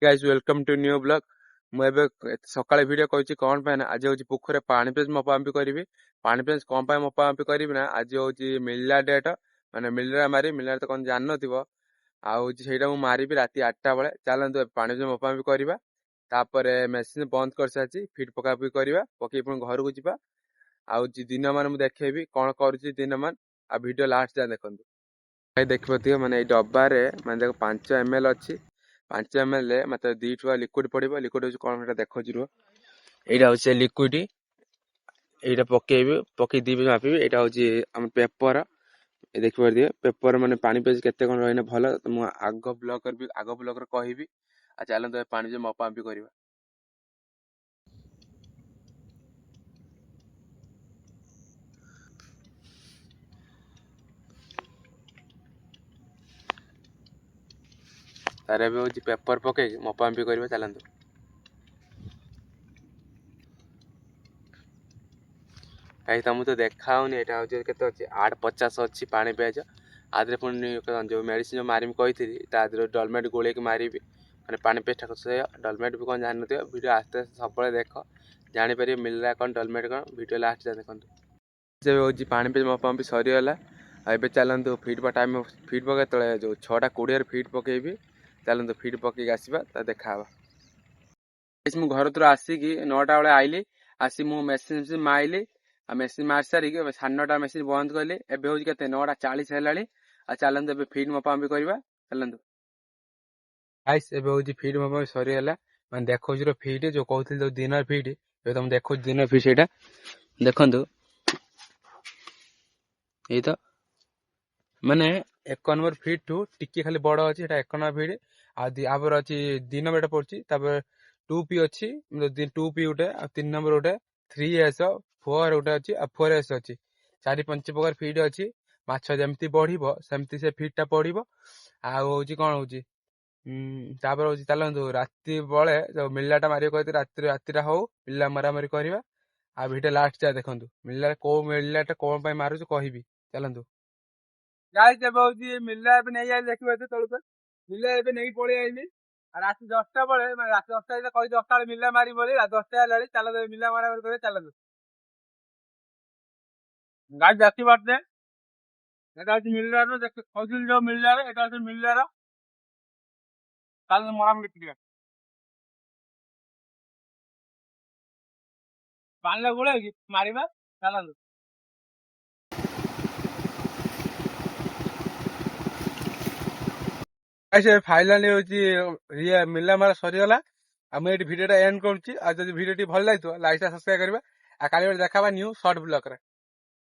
Guys welcome to new blog. मुझे सकाଳେ video कहूँ कौन पाए ना आज हूँ पोखर पानी पेज मपामपी करी। पानी पेज कौन पाए मपामपी करी ना आज हूँ मिलला डेट माने मिलरा मारी मिलरा तो कौन जान नथिबो आउटा मुझे मारि राति 8टा बेले चलतु पानी पेज मपामपी करवा तापर मेसीन बंद कर सारी फिट पकापी करवा पकई पुणी घर को जावा आउ दिन मान मुझे देखेबी कौन करुच्ची दिन मान आ वीडियो लास्ट जाए देखो देखिए माने डब्बारे माने देखो 5 ml अच्छी 5 ml मतलब 2 टुआ लिक्विड पड़ो लिक्विड हूँ कौन देखो रुह यहाँ हूँ लिक्विड यहाँ पकेबी पकई दी मापिबी यहाँ हूँ आम पेपर देख पारे पेपर माने पानी पेज केते कौन रही भल मुझे आग ब्लॉग कहबी आ चलते पानी मपामपी करवा तार हूँ पेपर पकई मपामपी करवा चलतु कहीं तुमको तो देखा यहाँ हूँ के 850 अच्छी पानी पेज आदि पुणी जो मेडिसिन जो मारिम कही डलमेट गोल मारि मैंने पानी पेज ठाक डलमेट भी कौन जान वीडियो आस्ते आस्ते सब देख जापर मिलला कौन डलमेट कौन वीडियो लास्ट जाए देखो जब हूँ पानी पेज मपामपी सरीगला ଏବେ चलतु फिट टाइम फिट पकड़ जो 6:20 फिट पकईबी चलतु फिट पकईक आसवा तो देखा मु घर तुर आसिक 9टा बेले आईली आसी मु मेसीन माइली आ मेसीन मार सारिक 9:30 मेसीन बंद कली एबे हूँ के 9:40 है आ चलतु ए फिट मपामपी करवा चलतु गाइस एबे हूँ फिट मपामपी सरीगला मैं देखो फिट जो कहते जो दिन फिट ये तुम देखो दिन फिट से देखु ये तो माने 1 नंबर फिट टू टिके खाली बड़ अच्छी 1 नंबर फिट आपर अच्छी दिन बेटा पड़ी 2P अच्छी 2P गोटे 3 नंबर गोटे 3S 4 गोटे अच्छी 4S अच्छी 4-5 प्रकार फिट अच्छी माछ जमती बढ़ सेमती से फिटा पड़ो आउ कौन हूँ तापर हूँ चलतु राति बेले जो मिललाटा मारे कहते राति हूँ मिलला मरामरी करवा आ भिडियो लास्ट जाए देखो मिलला कौ मिललाटा कौन मारुच कहबी चलतु गाइस जब हूँ मिलला नहीं आई देखिए तौर मिलला नहीं पड़े आईली राति 10टा बेले राति 10टा कही 10टा मिलला मारी बोली 10टा है चल मिलला मारा मारी चलतु गाइस देखी पारते मिलर कहते जो मिलर यहाँ मिलर चल मरामरी पानी गोल मारिबा चलतु फाइनाली हूँ मिलला मारा सरीगला मुझे भिडियो एंड करुच्ची भिडियो भल लगे लाइक सब्सक्राइब करवा काली देखा न्यू शॉर्ट ब्लॉग रे।